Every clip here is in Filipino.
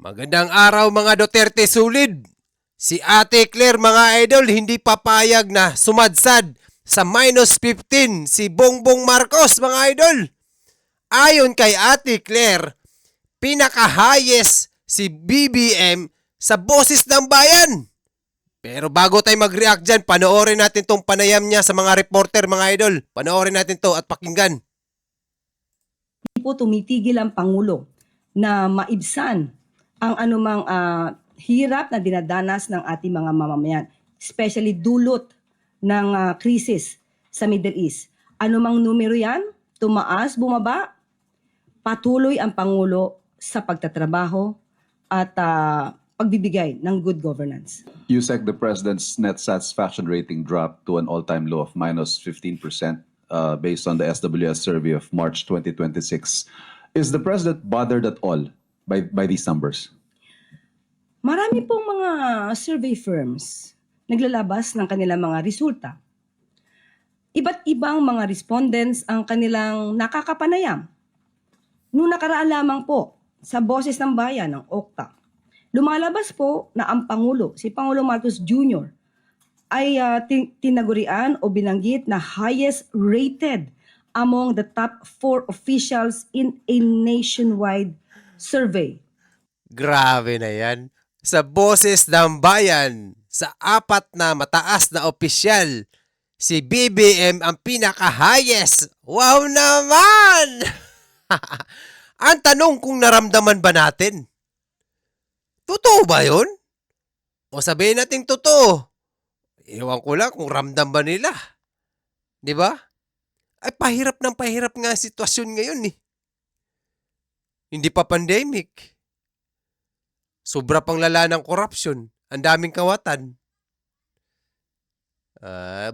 Magandang araw mga Duterte sulid. Si Ate Claire mga idol hindi papayag na sumadsad sa -15 si Bongbong Marcos mga idol. Ayon kay Ate Claire, pinaka-highest si BBM sa boses ng bayan. Pero bago tayo mag-react dyan, panoorin natin tong panayam niya sa mga reporter mga idol. Panoorin natin to at pakinggan. Hindi po tumitigil ang Pangulo na maibsan ang anumang hirap na dinadanas ng ating mga mamamayan, especially dulot ng krisis sa Middle East. Anumang numero yan, tumaas, bumaba, patuloy ang Pangulo sa pagtatrabaho at pagbibigay ng good governance. USEC, the president's net satisfaction rating dropped to an all-time low of -15% based on the SWS survey of March 2026. Is the president bothered at all by these numbers? Marami pong mga survey firms naglalabas ng kanilang mga resulta. Iba't ibang mga respondents ang kanilang nakakapanayam. Noong nakaraan lamang po sa Boses ng Bayan ng OCTA, lumalabas po na ang Pangulo, si Pangulo Marcos Jr., ay tinagurian o binanggit na highest rated among the top 4 officials in a nationwide survey. Grabe na yan. Sa boses ng bayan, sa 4 na mataas na opisyal, si BBM ang pinaka-highest. Wow naman! Ang tanong kung naramdaman ba natin? Totoo ba yun? O sabihin natin totoo. Ewan ko lang kung ramdam ba nila. Di ba? Ay pahirap nga ang sitwasyon ngayon eh. Hindi pa pandemic. Sobra pang lala ng korupsyon. Ang daming kawatan.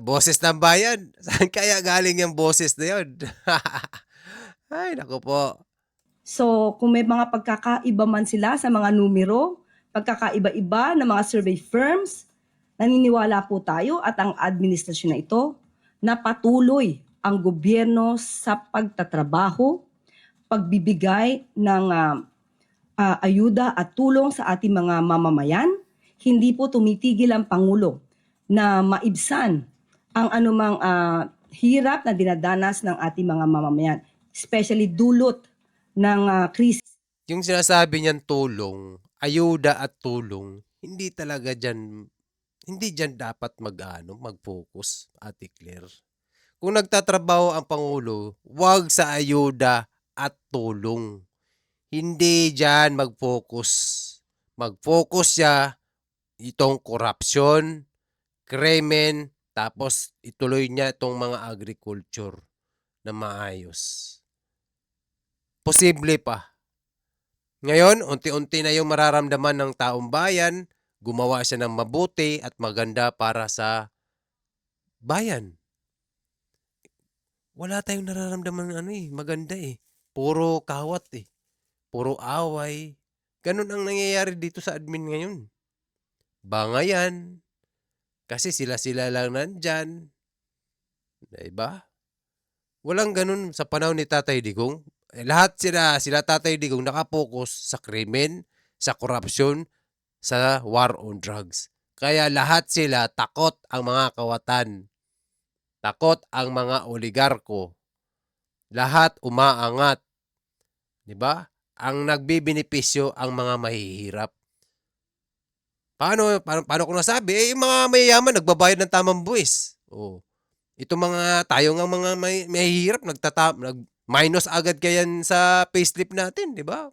Boses ng bayan. Saan kaya galing yung boses na yun? Ay, naku po. So, kung may mga pagkakaiba man sila sa mga numero, pagkakaiba-iba ng mga survey firms, naniniwala po tayo at ang administrasyon na ito na patuloy ang gobyerno sa pagtatrabaho, pagbibigay ng ayuda at tulong sa ating mga mamamayan. Hindi po tumitigil ang Pangulo na maibsan ang anumang hirap na dinadanas ng ating mga mamamayan, especially dulot ng krisis. Yung sinasabi niyan tulong, ayuda at tulong, hindi dyan dapat mag-focus, Ate Claire. Kung nagtatrabaho ang Pangulo, wag sa ayuda at tulong. Hindi dyan mag-focus. Mag-focus siya itong corruption, krimen, tapos ituloy niya itong mga agriculture na maayos. Posible pa. Ngayon, unti-unti na yung mararamdaman ng taong bayan, gumawa siya ng mabuti at maganda para sa bayan. Wala tayong nararamdaman maganda eh. Puro kawat eh. Puro away. Ganun ang nangyayari dito sa admin ngayon. Bangayan. Kasi sila-sila lang nandyan. Diba? Walang ganun sa panahon ni Tatay Digong. Lahat sila Tatay Digong nakapokus sa krimen, sa korupsyon, sa war on drugs. Kaya lahat sila takot ang mga kawatan. Takot ang mga oligarko. Lahat umaangat. 'Di ba? Ang nagbibenepisyo ang mga mahihirap. Paano ko nasabi? Yung mga mayayaman nagbabayad ng tamang buwis. Oh. Ito tayo nga mga mahihirap minus agad kayan sa payslip natin, 'di ba?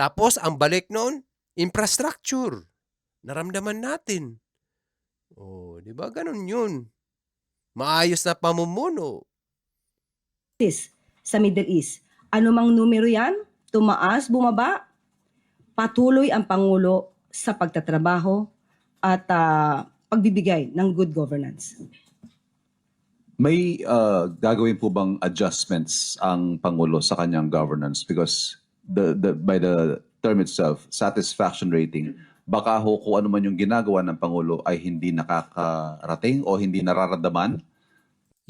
Tapos ang balik noon, infrastructure. Naramdaman natin. Oh, 'di ba? Ganun 'yun. Maayos na pamumuno. Sa Middle East. Anumang numero yan, tumaas, bumaba, patuloy ang Pangulo sa pagtatrabaho at pagbibigay ng good governance. May gagawin po bang adjustments ang Pangulo sa kanyang governance? Because by the term itself, satisfaction rating, baka ho kung ano man yung ginagawa ng Pangulo ay hindi nakakarating o hindi nararamdaman?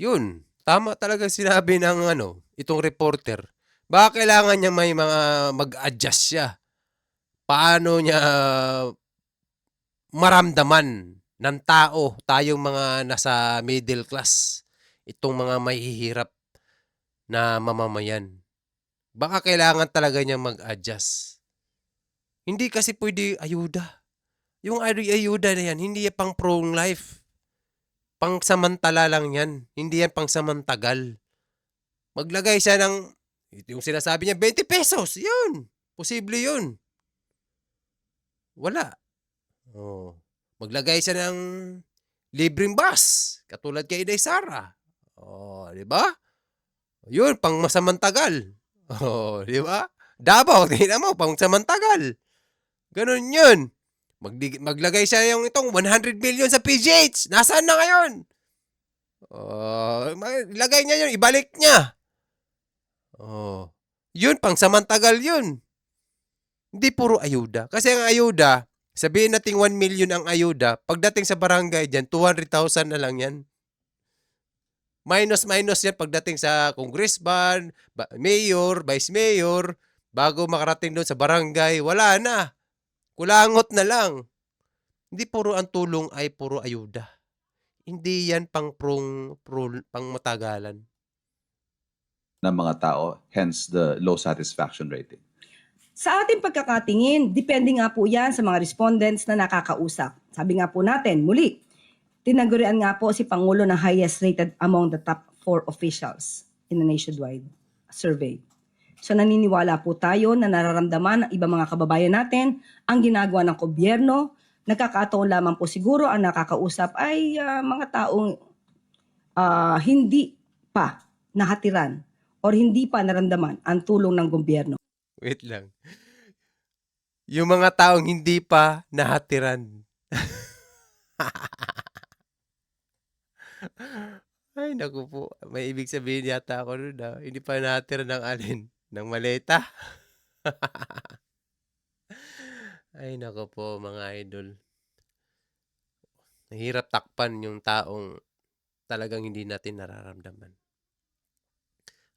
Yun, tama talaga sinabi ng itong reporter. Baka kailangan niya may mga mag-adjust siya. paano niya maramdaman ng tao, tayong mga nasa middle class, itong mga mahihirap na mamamayan. Baka kailangan talaga niya mag-adjust. Hindi kasi pwede ayuda. Yung ayuda na yan, hindi yan pang prong life. Pangsamantala lang yan. Hindi yan pangsamantagal. Maglagay siya ng, yung sinasabi niya, 20 pesos. Yun. Posible yun. Wala. Oh. Maglagay siya ng libreng bus. Katulad kay Inday Sara. Oh, di ba? Yun, pang masamantagal. Oh, di ba? Davao, tingnan mo, pang samantagal. Ganun yun. Maglagay siya yung itong 100 million sa PGH. Nasaan na ngayon? Lagay niya yun, ibalik niya. Oh. Yun, pang samantagal yun. Hindi puro ayuda. Kasi ang ayuda, sabihin nating 1 million ang ayuda, pagdating sa barangay dyan, 200,000 na lang yan. Minus yan pagdating sa congressman, mayor, vice mayor, bago makarating doon sa barangay, wala na. Kulangot na lang. Hindi puro ang tulong ay puro ayuda. Hindi yan pang matagalan. ng mga tao, hence the low satisfaction rating. Sa ating pagkakatingin, depende nga po yan sa mga respondents na nakakausap. Sabi nga po natin, muli, tinagurian nga po si Pangulo na highest rated among the top 4 officials in the nationwide survey. So naniniwala po tayo na nararamdaman ng ibang mga kababayan natin ang ginagawa ng gobyerno. Nagkakataon lamang po siguro ang nakakausap ay mga taong hindi pa nahatiran or hindi pa naramdaman ang tulong ng gobyerno. Wait lang. Yung mga taong hindi pa nahatiran. Ay, naku po. May ibig sabihin yata ako nun na hindi pa nahatiran ng alin? Ng maleta. Ay, naku po mga idol. Nahirap takpan yung taong talagang hindi natin nararamdaman.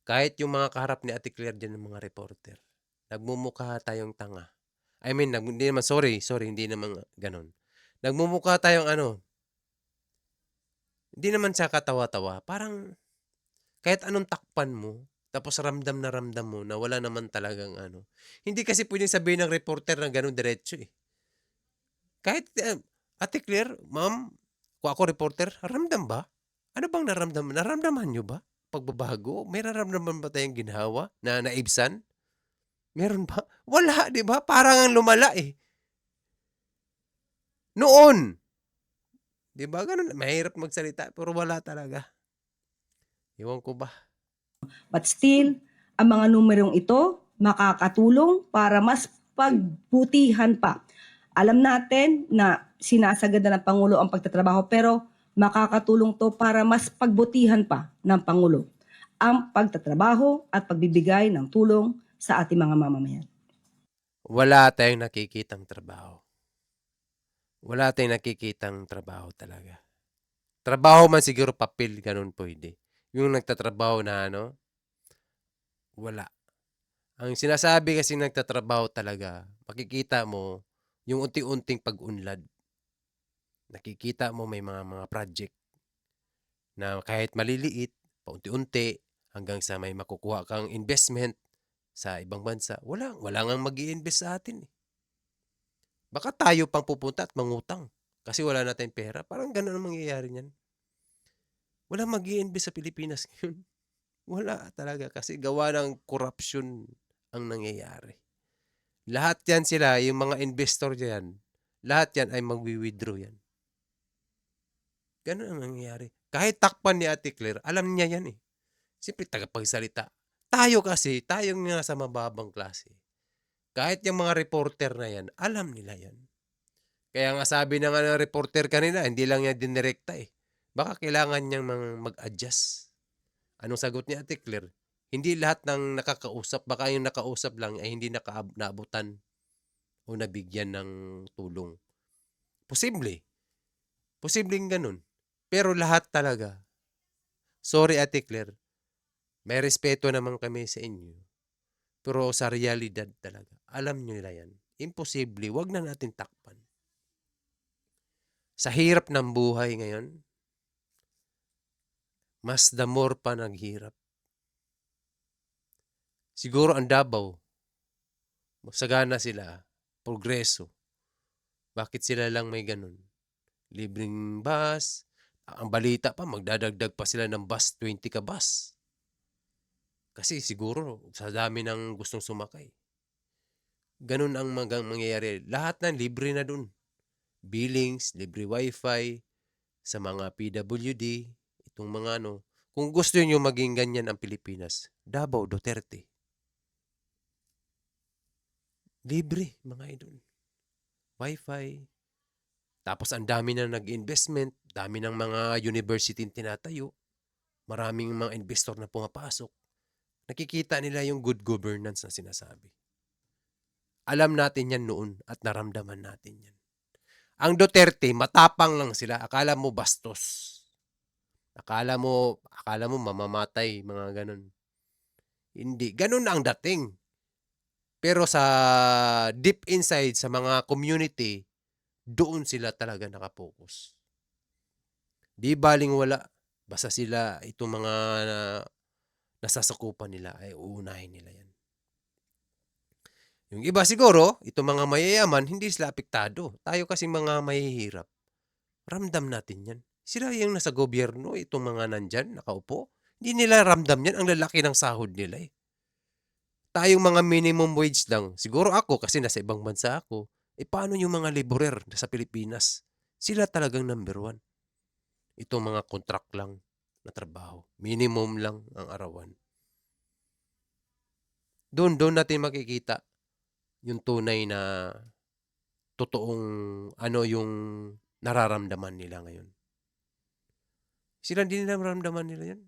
Kahit yung mga kaharap ni Ate Claire dyan ng mga reporter, nagmumukha tayong tanga. I mean, hindi naman, sorry, hindi naman ganun. Nagmumukha tayong hindi naman siya katawa-tawa. Parang kahit anong takpan mo, tapos ramdam mo na wala naman talagang Hindi kasi pwedeng sabihin ng reporter na ganun diretso eh. Kahit, Ate Claire, ma'am, kung ako reporter, ramdam ba? Ano bang naramdaman? Naramdaman nyo ba? Pagbabago? May nararamdaman ba tayong ginhawa na naibsan? Meron ba? Wala, di ba? Parang ang lumala eh. Noon. Di ba? Ganun. Mahirap magsalita, pero wala talaga. Iwan ko ba? But still, ang mga numerong ito makakatulong para mas pagbutihan pa. Alam natin na sinasagad na ng Pangulo ang pagtatrabaho pero makakatulong to para mas pagbutihan pa ng Pangulo ang pagtatrabaho at pagbibigay ng tulong sa ating mga mamamayan. Wala tayong nakikitang trabaho. Wala tayong nakikitang trabaho talaga. Trabaho man siguro papel, ganun pwede. Yung nagtatrabaho na wala. Ang sinasabi kasi nagtatrabaho talaga, makikita mo yung unti-unting pag-unlad. Nakikita mo may mga project na kahit maliliit, paunti-unti, hanggang sa may makukuha kang investment sa ibang bansa. Wala nga mag-i-invest sa atin eh. Baka tayo pang pupunta at mangutang kasi wala na tayong pera. Parang ganun ang mangyayari niyan. Wala mag-i-invest sa Pilipinas ngayon. Wala talaga kasi gawa ng corruption ang nangyayari. Lahat yan sila, yung mga investor dyan, lahat yan ay magwi-withdraw yan. Ganun ang nangyayari. Kahit takpan ni Ate Claire, alam niya yan eh. Siyempre tagapagsalita. Tayo kasi, tayong nasa mababang klase. Kahit yung mga reporter na yan, alam nila yan. Kaya nga sabi ng reporter kanina, hindi lang niya dinirekta eh. Baka kailangan niyang mag-adjust. Anong sagot ni Ate Claire? Hindi lahat ng nakakausap, baka yung nakausap lang ay hindi naabutan o nabigyan ng tulong. Posible. Posibleng ganun. Pero lahat talaga. Sorry Ate Claire, may respeto naman kami sa inyo. Pero sa realidad talaga, alam nyo nila yan. Imposible, wag na natin takpan. Sa hirap ng buhay ngayon, mas the more pa naghirap. Siguro ang Davao, masagana sila, progreso. Bakit sila lang may ganun? Libreng bus. Ang balita pa, magdadagdag pa sila ng bus, 20 ka bus. Kasi siguro, sa dami ng gustong sumakay. Ganun ang mangyayari. Lahat na libre na dun. Billings, libre wifi, sa mga PWD, itong mga ano. Kung gusto nyo maging ganyan ang Pilipinas, Davao, Duterte. Libre, mga idol. Wifi. Tapos ang dami na nag-investment, dami ng mga university tinatayo, maraming mga investor na pumapasok. Nakikita nila yung good governance na sinasabi. Alam natin yan noon at naramdaman natin yan. Ang Duterte, matapang lang sila. Akala mo bastos. Akala mo mamamatay, mga ganun. Hindi. Ganun ang dating. Pero sa deep inside, sa mga community, doon sila talaga nakapokus. Di baling wala. Basta sila, itong mga nasasakupan nila, ay uunahin nila yan. Yung iba siguro, itong mga mayayaman, hindi sila apektado. Tayo kasi mga mahihirap. Ramdam natin yan. Sila yung nasa gobyerno, itong mga nandyan, nakaupo. Hindi nila ramdam yan. Ang lalaki ng sahod nila eh. Tayong mga minimum wage lang. Siguro ako, kasi nasa ibang bansa ako. Paano yung mga laborer sa Pilipinas? Sila talagang number 1. Itong mga contract lang na trabaho. Minimum lang ang arawan. Doon natin makikita yung tunay na totoong ano yung nararamdaman nila ngayon. Sila din nila nararamdaman nila yan.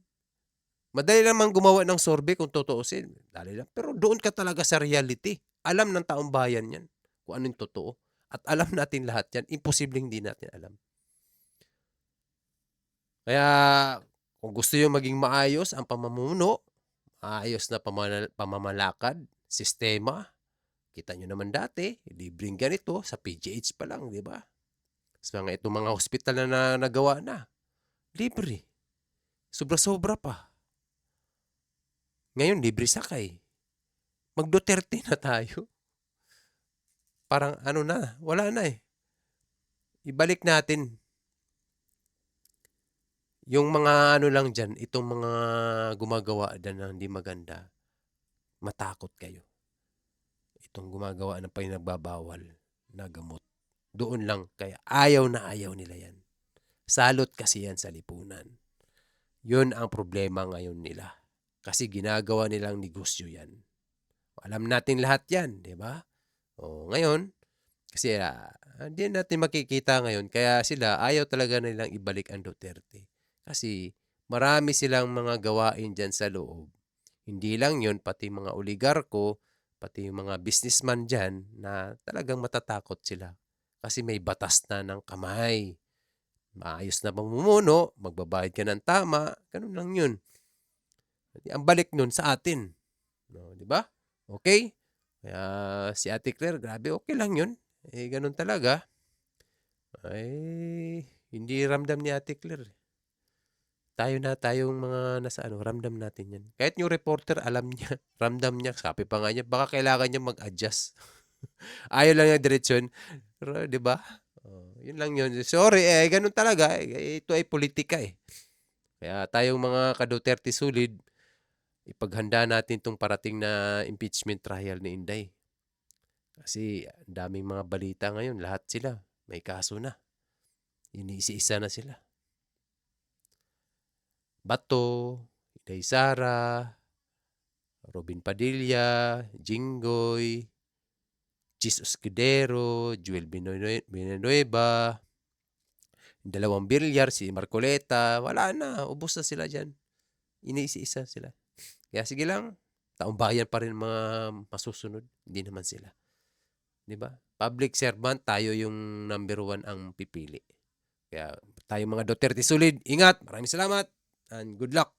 Madali naman gumawa ng survey kung totoosin. Dali lang. Pero doon ka talaga sa reality. Alam ng taong bayan yan kung anong totoo. At alam natin lahat yan. Imposibleng hindi natin alam. Kaya kung gusto nyo maging maayos ang pamumuno, maayos na pamamalakad, sistema, kita nyo naman dati, libreng ganito sa PGH pa lang, di ba? Sa mga itong mga hospital na nagawa na, libre. Sobra-sobra pa. Ngayon, libre sakay. Mag-Duterte na tayo. Parang ano na, wala na eh. Ibalik natin. Yung mga ano lang dyan, itong mga gumagawa dyan na hindi maganda, matakot kayo. Itong gumagawa ng pinagbabawal na gamot. Doon lang, kaya ayaw na ayaw nila yan. Salot kasi yan sa lipunan. Yun ang problema ngayon nila. Kasi ginagawa nilang negosyo yan. Alam natin lahat yan, di ba? O, ngayon, kasi hindi natin makikita ngayon, kaya sila ayaw talaga nilang ibalik ang Duterte. Kasi marami silang mga gawain dyan sa loob. Hindi lang yun, pati mga oligarko, pati yung mga businessman dyan na talagang matatakot sila. Kasi may batas na ng kamay. Maayos na pamumuno, magbabayad ka ng tama, ganun lang yun. Ang balik nun sa atin. No, di ba? Okay? Kaya si Ate Claire, grabe, okay lang yun. Ganun talaga. Ay, hindi ramdam ni Ate Claire. Tayong mga nasa ramdam natin yan. Kahit yung reporter, alam niya, ramdam niya, sabi pa nga niya, baka kailangan niya mag-adjust. Ayaw lang niya diretsyon. Pero, di ba? Yun lang yun. Sorry, ganun talaga. Ito ay politika eh. Kaya tayong mga ka-Duterte solid, ipaghanda natin itong parating na impeachment trial ni Inday. Kasi ang daming mga balita ngayon, lahat sila may kaso na. Iniisa-isa na sila. Bato, Inday Sara, Robin Padilla, Jinggoy, Chis Escudero, Joel Villanueva, dalawang Bilyar, si Marcoleta, wala na, ubos na sila dyan. Iniisa-isa sila. Kaya sige lang, taong bayan pa rin mga masusunod, hindi naman sila. Di ba? Public servant, tayo yung number 1 ang pipili. Kaya tayo mga Duterte solid, ingat, maraming salamat, and good luck.